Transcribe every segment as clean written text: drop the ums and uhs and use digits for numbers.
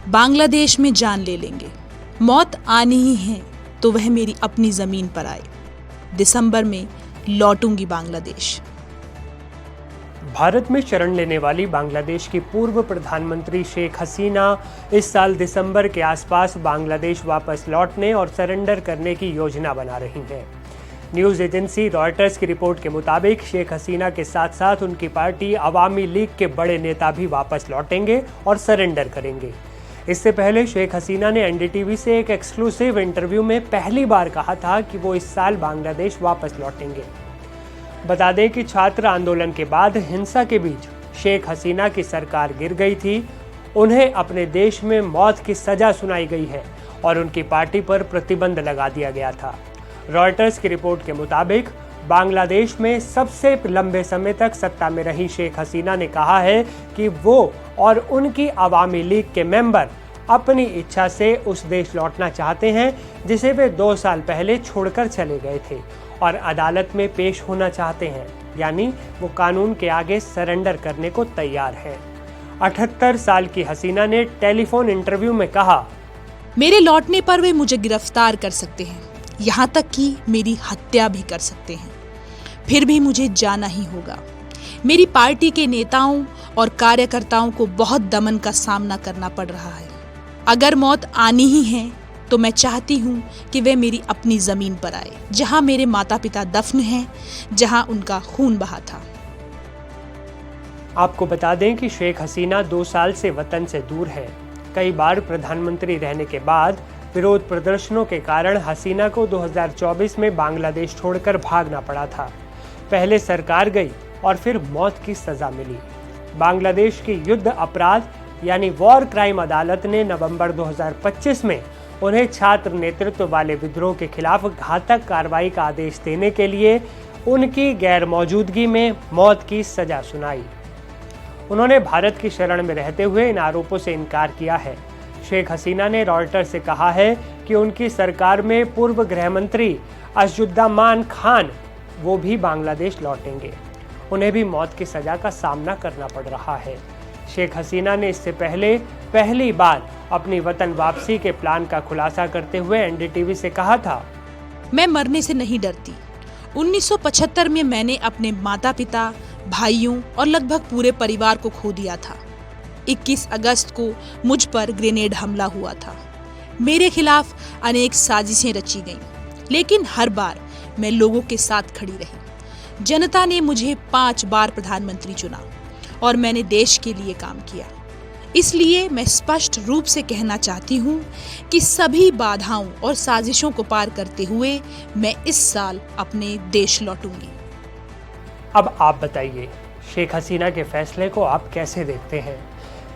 बांग्लादेश में जान ले लेंगे। मौत आनी ही है तो वह मेरी अपनी ज़मीन पर आए। दिसंबर में लौटूंगी बांग्लादेश। भारत में शरण लेने वाली बांग्लादेश की पूर्व प्रधानमंत्री शेख हसीना इस साल दिसंबर के आसपास बांग्लादेश वापस लौटने और सरेंडर करने की योजना बना रही हैं। न्यूज़ एजेंसी रॉयटर्स की रिपोर्ट के मुताबिक शेख हसीना के साथ साथ उनकी पार्टी अवामी लीग के बड़े नेता भी वापस लौटेंगे और सरेंडर करेंगे। इससे पहले शेख हसीना ने एनडीटीवी से एक एक्सक्लूसिव इंटरव्यू में पहली बार कहा था कि वो इस साल बांग्लादेश वापस लौटेंगे। बता दें कि छात्र आंदोलन के बाद हिंसा के बीच शेख हसीना की सरकार गिर गई थी। उन्हें अपने देश में मौत की सजा सुनाई गई है और उनकी पार्टी पर प्रतिबंध लगा दिया गया था। रॉयटर्स की रिपोर्ट के मुताबिक बांग्लादेश में सबसे लंबे समय तक सत्ता में रही शेख हसीना ने कहा है कि वो और उनकी अवामी लीग के मेंबर अपनी इच्छा से उस देश लौटना चाहते हैं जिसे वे 2 साल पहले छोड़कर चले गए थे और अदालत में पेश होना चाहते हैं, यानी वो कानून के आगे सरेंडर करने को तैयार हैं। 78 साल की हसीना ने टेलीफोन इंटरव्यू में कहा, मेरे लौटने पर वे मुझे गिरफ्तार कर सकते हैं, यहाँ तक कि मेरी हत्या भी कर सकते हैं, फिर भी मुझे जाना ही होगा। मेरी पार्टी के नेताओं और कार्यकर्ताओं को बहुत दमन का सामना करना पड़ रहा है। अगर मौत आनी ही है तो मैं चाहती हूँ कि वे मेरी अपनी ज़मीन पर आए, जहाँ मेरे माता पिता दफन हैं, जहाँ उनका खून बहा था। आपको बता दें कि शेख हसीना 2 साल से वतन से दूर है। कई बार प्रधानमंत्री रहने के बाद विरोध प्रदर्शनों के कारण हसीना को 2024 में बांग्लादेश छोड़कर भागना पड़ा था। पहले सरकार गई और फिर मौत की सजा मिली। बांग्लादेश की युद्ध अपराध यानी वॉर क्राइम अदालत ने नवंबर 2025 में उन्हें छात्र नेतृत्व वाले विद्रोह के खिलाफ घातक कार्रवाई का आदेश देने के लिए उनकी गैर मौजूदगी में मौत की सजा सुनाई। उन्होंने भारत की शरण में रहते हुए इन आरोपों से इनकार किया है। शेख हसीना ने रॉयटर्स से कहा है कि उनकी सरकार में पूर्व गृह मंत्री अशजुद्दीन खान वो भी बांग्लादेश लौटेंगे। उन्हें भी मौत की सजा का सामना करना पड़ रहा है। शेख हसीना ने इससे पहले पहली बार अपनी वतन वापसी के प्लान का खुलासा करते हुए एनडीटीवी से कहा था, मैं मरने से नहीं डरती। 1975 में मैंने अपने माता पिता, भाइयों और लगभग पूरे परिवार को खो दिया था। 21 अगस्त को मुझ पर ग्रेनेड हमला हुआ था। मेरे खिलाफ अनेक साजिशें रची गईं, लेकिन हर बार मैं लोगों के साथ खड़ी रही। जनता ने मुझे 5 बार प्रधानमंत्री चुना और मैंने देश के लिए काम किया। इसलिए मैं स्पष्ट रूप से कहना चाहती हूँ कि सभी बाधाओं और साजिशों को पार करते हुए मैं इस साल अपने देश लौटूंगी। अब आप बताइए, शेख हसीना के फैसले को आप कैसे देखते हैं?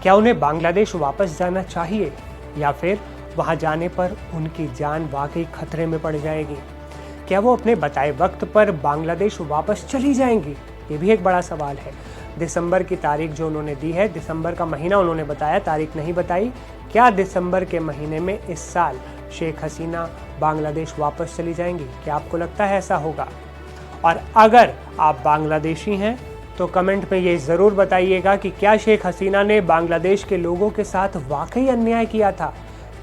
क्या उन्हें बांग्लादेश वापस जाना चाहिए या फिर वहां जाने पर उनकी जान वाकई खतरे में पड़ जाएगी? क्या वो अपने बताए वक्त पर बांग्लादेश वापस चली जाएंगी? ये भी एक बड़ा सवाल है। दिसंबर की तारीख जो उन्होंने दी है, दिसंबर का महीना उन्होंने बताया, तारीख नहीं बताई। क्या दिसंबर के महीने में इस साल शेख हसीना बांग्लादेश वापस चली जाएंगी? क्या आपको लगता है ऐसा होगा? और अगर आप बांग्लादेशी हैं तो कमेंट में ये ज़रूर बताइएगा कि क्या शेख हसीना ने बांग्लादेश के लोगों के साथ वाकई अन्याय किया था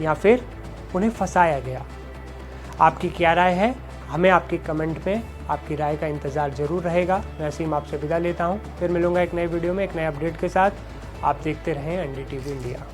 या फिर उन्हें फंसाया गया? आपकी क्या राय है? हमें आपकी कमेंट में आपकी राय का इंतज़ार ज़रूर रहेगा। मैं असीम आपसे विदा लेता हूँ। फिर मिलूंगा एक नए वीडियो में एक नए अपडेट के साथ। आप देखते रहें एनडीटीवी इंडिया।